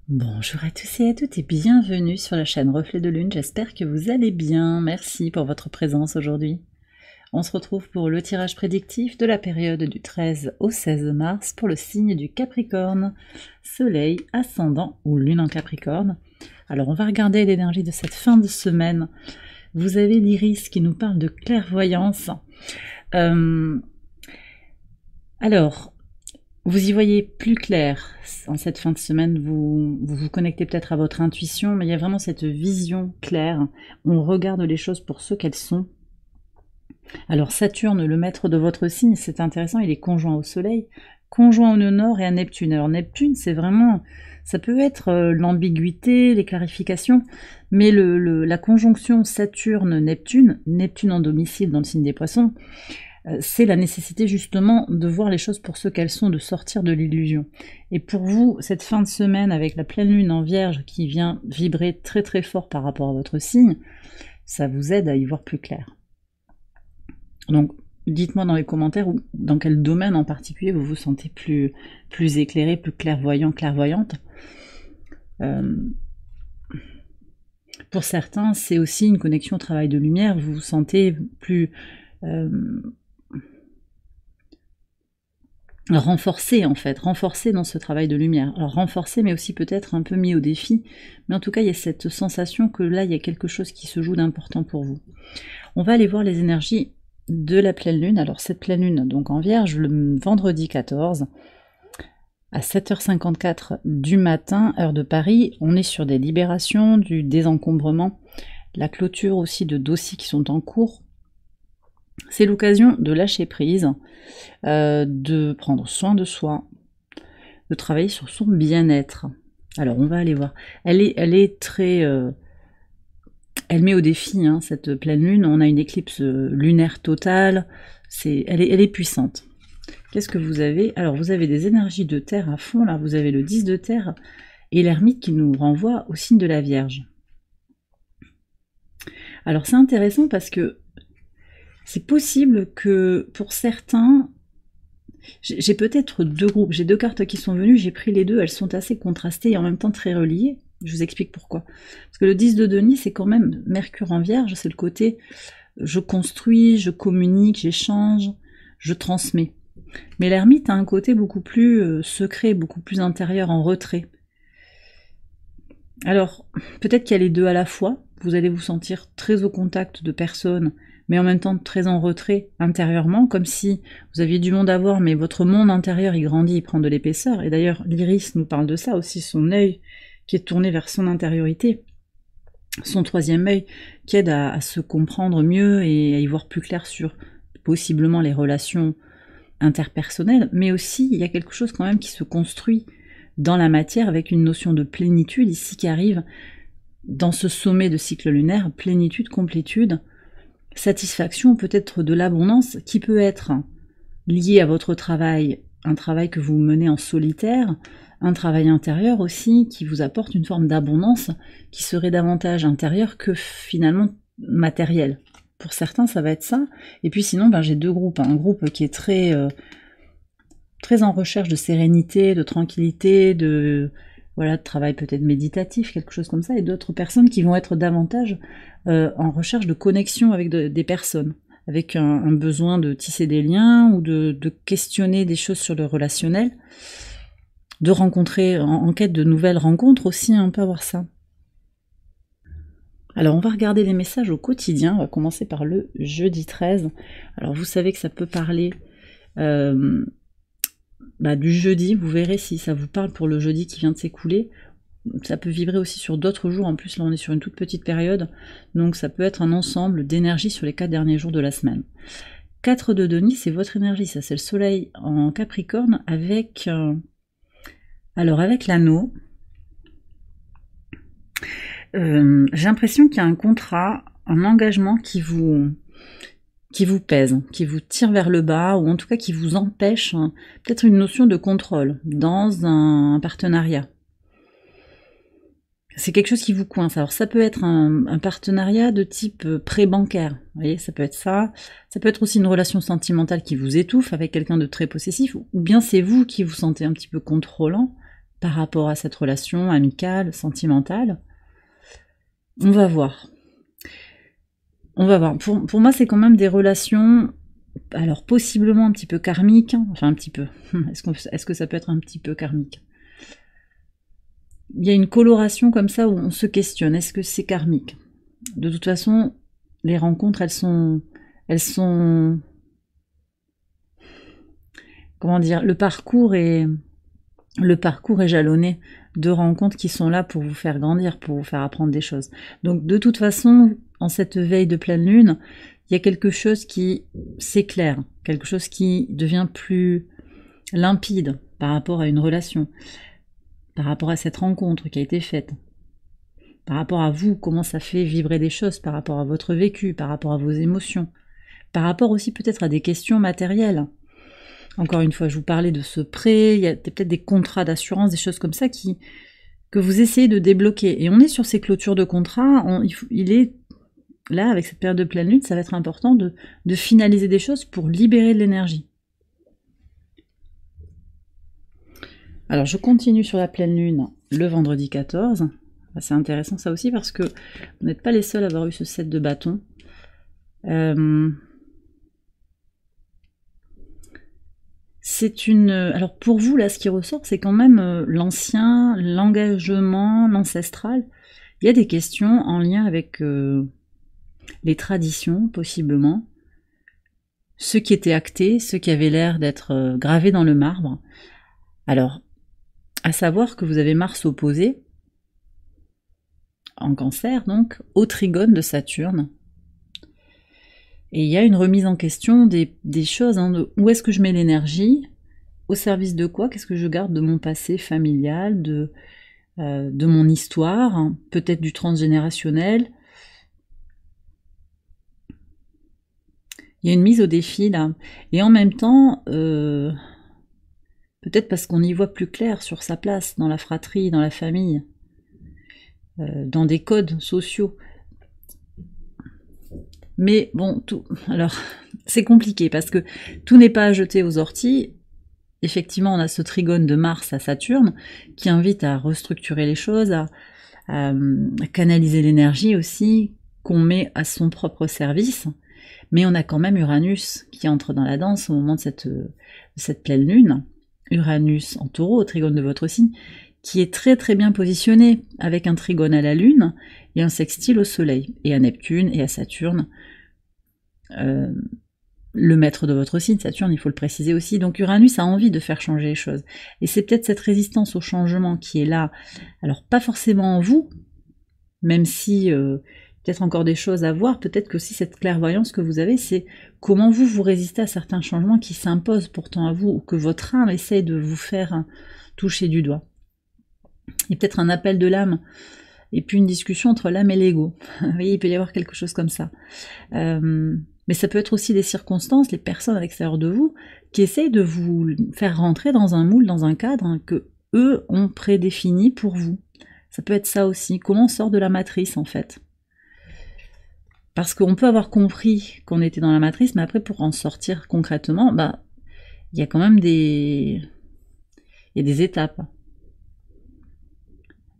Bonjour à tous et à toutes et bienvenue sur la chaîne Reflet de Lune, j'espère que vous allez bien, merci pour votre présence aujourd'hui. On se retrouve pour le tirage prédictif de la période du 13 au 16 mars pour le signe du Capricorne, Soleil, Ascendant ou Lune en Capricorne. Alors on va regarder l'énergie de cette fin de semaine. Vous avez l'Iris qui nous parle de clairvoyance. Alors, vous y voyez plus clair en cette fin de semaine, vous connectez peut-être à votre intuition, mais il y a vraiment cette vision claire. On regarde les choses pour ce qu'elles sont. Alors Saturne, le maître de votre signe, c'est intéressant, il est conjoint au Soleil, conjoint au nœud nord et à Neptune. Alors Neptune, c'est vraiment, ça peut être l'ambiguïté, les clarifications, mais la conjonction Saturne-Neptune, Neptune en domicile dans le signe des Poissons, c'est la nécessité justement de voir les choses pour ce qu'elles sont, de sortir de l'illusion. Et pour vous, cette fin de semaine avec la pleine lune en Vierge qui vient vibrer très très fort par rapport à votre signe, ça vous aide à y voir plus clair. Donc dites-moi dans les commentaires dans quel domaine en particulier vous vous sentez plus éclairé, plus clairvoyant, clairvoyante. Pour certains, c'est aussi une connexion au travail de lumière, vous vous sentez plus renforcé en fait, renforcé dans ce travail de lumière. Alors renforcé mais aussi peut-être un peu mis au défi, mais en tout cas il y a cette sensation que là il y a quelque chose qui se joue d'important pour vous. On va aller voir les énergies de la pleine lune. Alors cette pleine lune donc en Vierge le vendredi 14 à 7h54 du matin, heure de Paris, on est sur des libérations, du désencombrement, la clôture aussi de dossiers qui sont en cours. C'est l'occasion de lâcher prise, de prendre soin de soi, de travailler sur son bien-être. Alors on va aller voir. Elle est très... elle met au défi cette pleine lune. On a une éclipse lunaire totale. Elle est puissante. Qu'est-ce que vous avez? Alors vous avez des énergies de terre à fond. Là vous avez le 10 de terre et l'ermite qui nous renvoie au signe de la Vierge. Alors c'est intéressant parce que c'est possible que pour certains, j'ai peut-être deux groupes, j'ai deux cartes qui sont venues, j'ai pris les deux, elles sont assez contrastées et en même temps très reliées. Je vous explique pourquoi. Parce que le 10 de Denis, c'est quand même Mercure en Vierge, c'est le côté je construis, je communique, j'échange, je transmets. Mais l'ermite a un côté beaucoup plus secret, beaucoup plus intérieur, en retrait. Alors, peut-être qu'il y a les deux à la fois, vous allez vous sentir très au contact de personnes, mais en même temps très en retrait intérieurement, comme si vous aviez du monde à voir, mais votre monde intérieur, il grandit, il prend de l'épaisseur. Et d'ailleurs, l'Iris nous parle de ça aussi, son œil qui est tourné vers son intériorité, son troisième œil qui aide à se comprendre mieux et à y voir plus clair sur possiblement les relations interpersonnelles, mais aussi il y a quelque chose quand même qui se construit dans la matière avec une notion de plénitude ici qui arrive dans ce sommet de cycle lunaire, plénitude, complétude, satisfaction, peut-être de l'abondance qui peut être liée à votre travail, un travail que vous menez en solitaire, un travail intérieur aussi qui vous apporte une forme d'abondance qui serait davantage intérieure que finalement matérielle. Pour certains, ça va être ça. Et puis sinon, j'ai deux groupes. Un groupe qui est très en recherche de sérénité, de tranquillité, de travail peut-être méditatif, quelque chose comme ça, et d'autres personnes qui vont être davantage en recherche de connexion avec des personnes, avec un besoin de tisser des liens ou de questionner des choses sur le relationnel, de rencontrer, en quête de nouvelles rencontres aussi, on peut avoir ça. Alors on va regarder les messages au quotidien, on va commencer par le jeudi 13. Alors vous savez que ça peut parler du jeudi, vous verrez si ça vous parle pour le jeudi qui vient de s'écouler. Ça peut vibrer aussi sur d'autres jours, en plus là on est sur une toute petite période, donc ça peut être un ensemble d'énergie sur les 4 derniers jours de la semaine. 4 de Denis, c'est votre énergie, ça c'est le soleil en Capricorne avec l'anneau. J'ai l'impression qu'il y a un contrat, un engagement qui vous pèse, qui vous tire vers le bas, ou en tout cas qui vous empêche, peut-être une notion de contrôle dans un partenariat. C'est quelque chose qui vous coince. Alors ça peut être un partenariat de type prêt bancaire, vous voyez, ça peut être ça. Ça peut être aussi une relation sentimentale qui vous étouffe avec quelqu'un de très possessif, ou bien c'est vous qui vous sentez un petit peu contrôlant, par rapport à cette relation amicale, sentimentale. On va voir. On va voir. Pour moi, c'est quand même des relations, alors possiblement un petit peu karmiques, hein, enfin un petit peu. Est-ce que ça peut être un petit peu karmique? Il y a une coloration comme ça où on se questionne. Est-ce que c'est karmique? De toute façon, les rencontres, elles sont, comment dire, le parcours est jalonné de rencontres qui sont là pour vous faire grandir, pour vous faire apprendre des choses. Donc de toute façon, en cette veille de pleine lune, il y a quelque chose qui s'éclaire, quelque chose qui devient plus limpide par rapport à une relation, par rapport à cette rencontre qui a été faite, par rapport à vous, comment ça fait vibrer des choses, par rapport à votre vécu, par rapport à vos émotions, par rapport aussi peut-être à des questions matérielles. Encore une fois, je vous parlais de ce prêt, il y a peut-être des contrats d'assurance, des choses comme ça que vous essayez de débloquer. Et on est sur ces clôtures de contrats, il est là, avec cette période de pleine lune, ça va être important de finaliser des choses pour libérer de l'énergie. Alors, je continue sur la pleine lune le vendredi 14. C'est intéressant ça aussi parce que vous n'êtes pas les seuls à avoir eu ce set de bâtons. Alors pour vous, là, ce qui ressort, c'est quand même l'ancien, l'engagement, l'ancestral. Il y a des questions en lien avec les traditions, possiblement. Ce qui était acté, ce qui avait l'air d'être gravé dans le marbre. Alors, à savoir que vous avez Mars opposé, en Cancer donc, au trigone de Saturne. Et il y a une remise en question des choses, hein, de où est-ce que je mets l'énergie, au service de quoi, qu'est-ce que je garde de mon passé familial, de mon histoire, hein, peut-être du transgénérationnel. Il y a une mise au défi là. Et en même temps, peut-être parce qu'on y voit plus clair sur sa place, dans la fratrie, dans la famille, dans des codes sociaux. Mais bon, alors, c'est compliqué parce que tout n'est pas à jeter aux orties. Effectivement, on a ce trigone de Mars à Saturne qui invite à restructurer les choses, à canaliser l'énergie aussi, qu'on met à son propre service. Mais on a quand même Uranus qui entre dans la danse au moment de cette pleine lune. Uranus en Taureau, au trigone de votre signe, qui est très très bien positionné avec un trigone à la Lune et un sextile au Soleil, et à Neptune et à Saturne. Le maître de votre signe, Saturne, il faut le préciser aussi. Donc Uranus a envie de faire changer les choses. Et c'est peut-être cette résistance au changement qui est là. Alors pas forcément en vous, même si peut-être encore des choses à voir, peut-être que aussi cette clairvoyance que vous avez, c'est comment vous résistez à certains changements qui s'imposent pourtant à vous, ou que votre âme essaye de vous faire toucher du doigt. Il y a peut-être un appel de l'âme, et puis une discussion entre l'âme et l'ego. Vous voyez, il peut y avoir quelque chose comme ça. Mais ça peut être aussi des circonstances, les personnes à l'extérieur de vous, qui essayent de vous faire rentrer dans un moule, dans un cadre hein, que eux ont prédéfini pour vous. Ça peut être ça aussi. Comment on sort de la matrice, en fait? Parce qu'on peut avoir compris qu'on était dans la matrice, mais après, pour en sortir concrètement, bah, il y a quand même des étapes.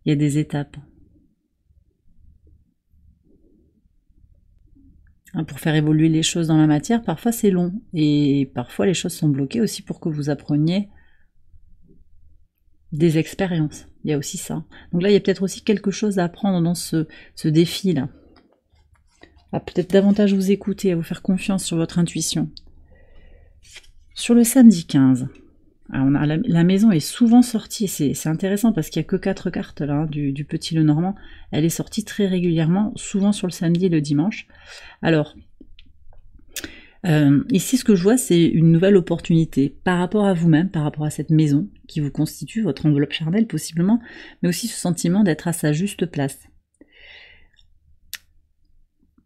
Il y a des étapes. Pour faire évoluer les choses dans la matière, parfois c'est long. Et parfois les choses sont bloquées aussi pour que vous appreniez des expériences. Il y a aussi ça. Donc là, il y a peut-être aussi quelque chose à apprendre dans ce défi-là. À peut-être davantage vous écouter, à vous faire confiance sur votre intuition. Sur le samedi 15, alors la maison est souvent sortie, c'est intéressant parce qu'il n'y a que 4 cartes là, du petit Lenormand. Elle est sortie très régulièrement, souvent sur le samedi et le dimanche. Alors, ici ce que je vois, c'est une nouvelle opportunité par rapport à vous-même, par rapport à cette maison qui vous constitue, votre enveloppe charnelle possiblement, mais aussi ce sentiment d'être à sa juste place.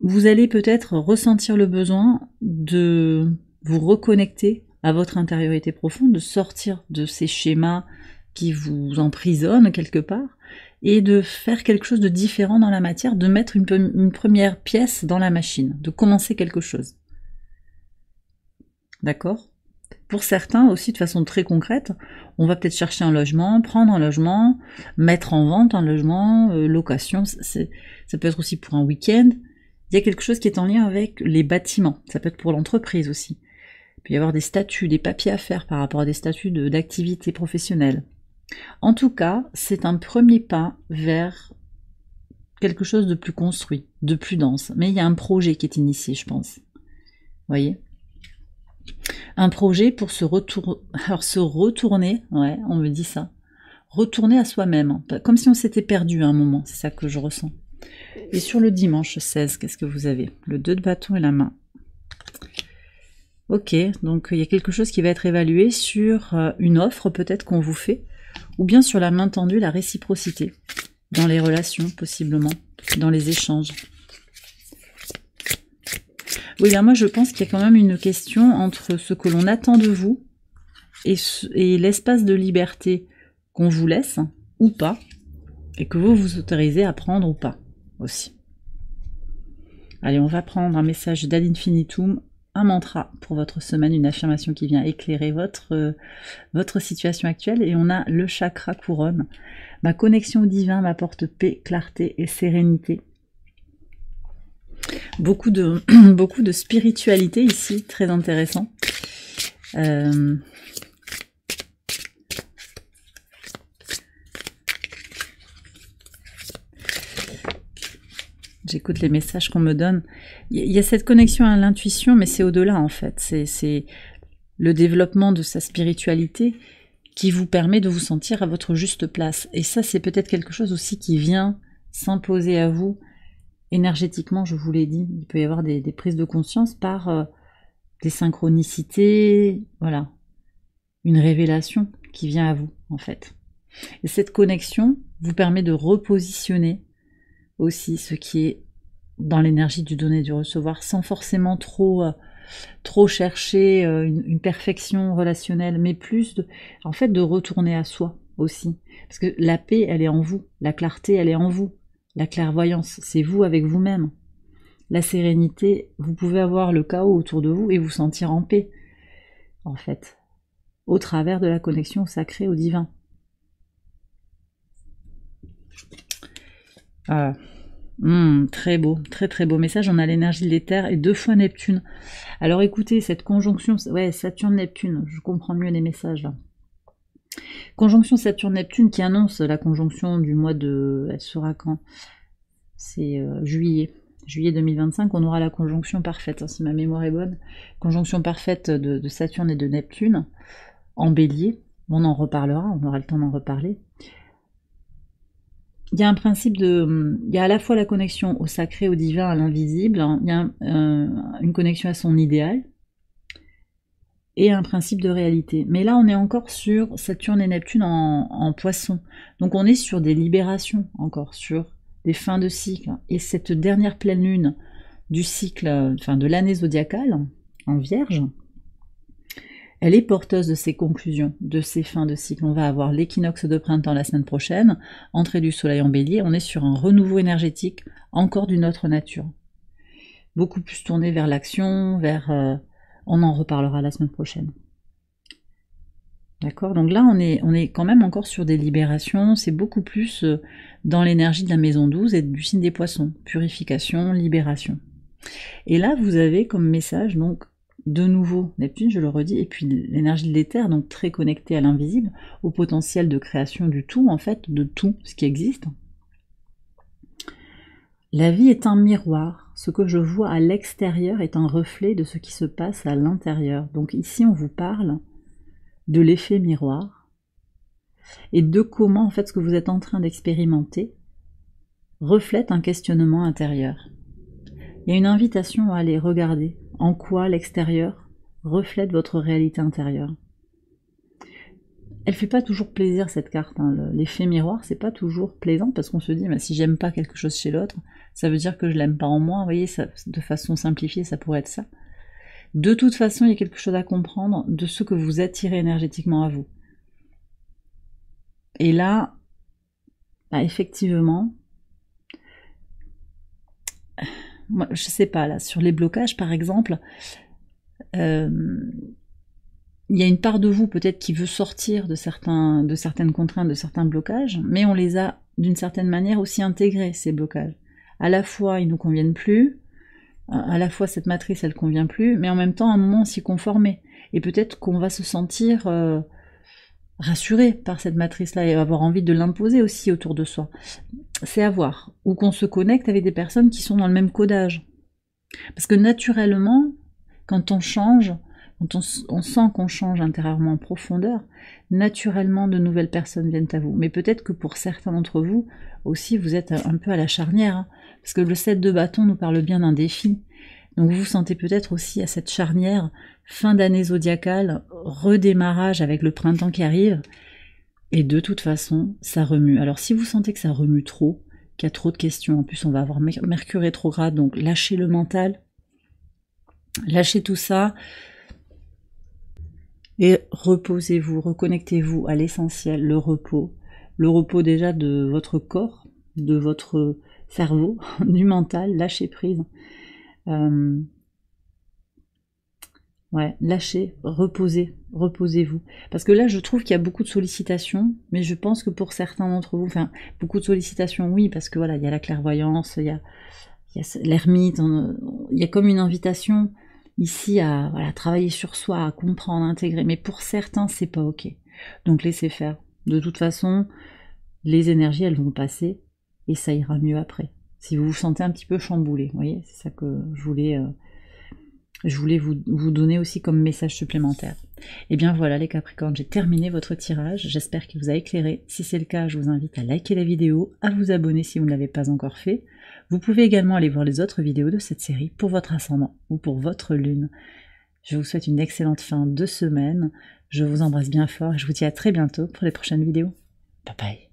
Vous allez peut-être ressentir le besoin de vous reconnecter à votre intériorité profonde, de sortir de ces schémas qui vous emprisonnent quelque part, et de faire quelque chose de différent dans la matière, de mettre une première pièce dans la machine, de commencer quelque chose. D'accord? pour certains aussi de façon très concrète, on va peut-être chercher un logement, prendre un logement, mettre en vente un logement, location, ça peut être aussi pour un week-end. Il y a quelque chose qui est en lien avec les bâtiments, ça peut être pour l'entreprise aussi. Il peut y avoir des statuts, des papiers à faire par rapport à des statuts d'activité professionnelle. En tout cas, c'est un premier pas vers quelque chose de plus construit, de plus dense. Mais il y a un projet qui est initié, je pense. Vous voyez ? Un projet pour se retourner, ouais, on me dit ça, retourner à soi-même, comme si on s'était perdu à un moment, c'est ça que je ressens. Et sur le dimanche 16, qu'est-ce que vous avez? Le 2 de bâton et la main. Ok, donc il y a quelque chose qui va être évalué sur une offre peut-être qu'on vous fait, ou bien sur la main tendue, la réciprocité, dans les relations possiblement, dans les échanges. Oui, là moi je pense qu'il y a quand même une question entre ce que l'on attend de vous et l'espace de liberté qu'on vous laisse, ou pas, et que vous vous autorisez à prendre ou pas, aussi. Allez, on va prendre un message d'Ad Infinitum, un mantra pour votre semaine, une affirmation qui vient éclairer votre situation actuelle, et on a le chakra couronne. Ma connexion au divin m'apporte paix, clarté et sérénité. Beaucoup de spiritualité ici, très intéressant. J'écoute les messages qu'on me donne. Il y a cette connexion à l'intuition, mais c'est au-delà en fait. C'est le développement de sa spiritualité qui vous permet de vous sentir à votre juste place. Et ça, c'est peut-être quelque chose aussi qui vient s'imposer à vous énergétiquement, je vous l'ai dit. Il peut y avoir des prises de conscience par des synchronicités, voilà, une révélation qui vient à vous en fait. Et cette connexion vous permet de repositionner aussi ce qui est dans l'énergie du donner et du recevoir, sans forcément trop chercher une perfection relationnelle, mais plus en fait de retourner à soi aussi. Parce que la paix, elle est en vous, la clarté, elle est en vous, la clairvoyance, c'est vous avec vous-même. La sérénité, vous pouvez avoir le chaos autour de vous et vous sentir en paix, en fait, au travers de la connexion au sacré, au divin. Voilà. Très beau, très très beau message. On a l'énergie de l'éther et 2 fois Neptune. Alors écoutez, cette conjonction, ouais, Saturne-Neptune, je comprends mieux les messages là. Conjonction Saturne-Neptune qui annonce la conjonction du mois de... Elle sera quand? C'est juillet. Juillet 2025, on aura la conjonction parfaite, hein, si ma mémoire est bonne. Conjonction parfaite de Saturne et de Neptune en bélier. On en reparlera, on aura le temps d'en reparler. Il y a un principe il y a à la fois la connexion au sacré, au divin, à l'invisible, hein, il y a une connexion à son idéal, et un principe de réalité. Mais là, on est encore sur Saturne et Neptune en poisson. Donc on est sur des libérations, encore sur des fins de cycle. Et cette dernière pleine lune du cycle, enfin de l'année zodiacale, en Vierge, elle est porteuse de ces conclusions, de ces fins de cycle. On va avoir l'équinoxe de printemps la semaine prochaine, entrée du soleil en bélier, on est sur un renouveau énergétique encore d'une autre nature. Beaucoup plus tourné vers l'action, on en reparlera la semaine prochaine. D'accord? Donc là, on est quand même encore sur des libérations, c'est beaucoup plus dans l'énergie de la maison 12 et du signe des poissons. Purification, libération. Et là, vous avez comme message, donc, de nouveau Neptune, je le redis, et puis l'énergie de l'éther, donc très connectée à l'invisible, au potentiel de création du tout, en fait, de tout ce qui existe. La vie est un miroir. Ce que je vois à l'extérieur est un reflet de ce qui se passe à l'intérieur. Donc ici, on vous parle de l'effet miroir et de comment, en fait, ce que vous êtes en train d'expérimenter reflète un questionnement intérieur. Il y a une invitation à aller regarder en quoi l'extérieur reflète votre réalité intérieure. Elle fait pas toujours plaisir cette carte, hein. L'effet miroir, c'est pas toujours plaisant parce qu'on se dit, bah, si j'aime pas quelque chose chez l'autre, ça veut dire que je l'aime pas en moi. Vous voyez, ça, de façon simplifiée, ça pourrait être ça. De toute façon, il y a quelque chose à comprendre de ce que vous attirez énergétiquement à vous. Et là, bah, effectivement, moi, je sais pas, là, sur les blocages, par exemple, il il y a une part de vous peut-être qui veut sortir de certaines contraintes, de certains blocages, mais on les a d'une certaine manière aussi intégrés, ces blocages. À la fois, ils nous conviennent plus, à la fois cette matrice, elle convient plus, mais en même temps, à un moment, on s'y conformer. Et peut-être qu'on va se sentir rassuré par cette matrice-là et avoir envie de l'imposer aussi autour de soi. C'est à voir. Ou qu'on se connecte avec des personnes qui sont dans le même codage. Parce que naturellement, quand on change, quand on sent qu'on change intérieurement en profondeur, naturellement de nouvelles personnes viennent à vous. Mais peut-être que pour certains d'entre vous aussi, vous êtes un peu à la charnière, hein, parce que le 7 de bâton nous parle bien d'un défi. Donc vous vous sentez peut-être aussi à cette charnière, fin d'année zodiacale, redémarrage avec le printemps qui arrive, et de toute façon, ça remue. Alors si vous sentez que ça remue trop, qu'il y a trop de questions, en plus on va avoir Mercure rétrograde, donc lâchez le mental, lâchez tout ça, et reposez-vous, reconnectez-vous à l'essentiel, le repos déjà de votre corps, de votre cerveau, du mental, lâchez prise. Ouais, lâchez, reposez-vous. Parce que là, je trouve qu'il y a beaucoup de sollicitations, mais je pense que pour certains d'entre vous, enfin, beaucoup de sollicitations, oui, parce que voilà, il y a la clairvoyance, il y a l'ermite, il y a comme une invitation ici à voilà, travailler sur soi, à comprendre, à intégrer. Mais pour certains, c'est pas ok. Donc laissez faire. De toute façon, les énergies, elles vont passer et ça ira mieux après. Si vous vous sentez un petit peu chamboulé, vous voyez, c'est ça que je voulais vous donner aussi comme message supplémentaire. Et bien voilà les Capricornes, j'ai terminé votre tirage, j'espère qu'il vous a éclairé. Si c'est le cas, je vous invite à liker la vidéo, à vous abonner si vous ne l'avez pas encore fait. Vous pouvez également aller voir les autres vidéos de cette série pour votre ascendant ou pour votre lune. Je vous souhaite une excellente fin de semaine, je vous embrasse bien fort et je vous dis à très bientôt pour les prochaines vidéos. Bye bye.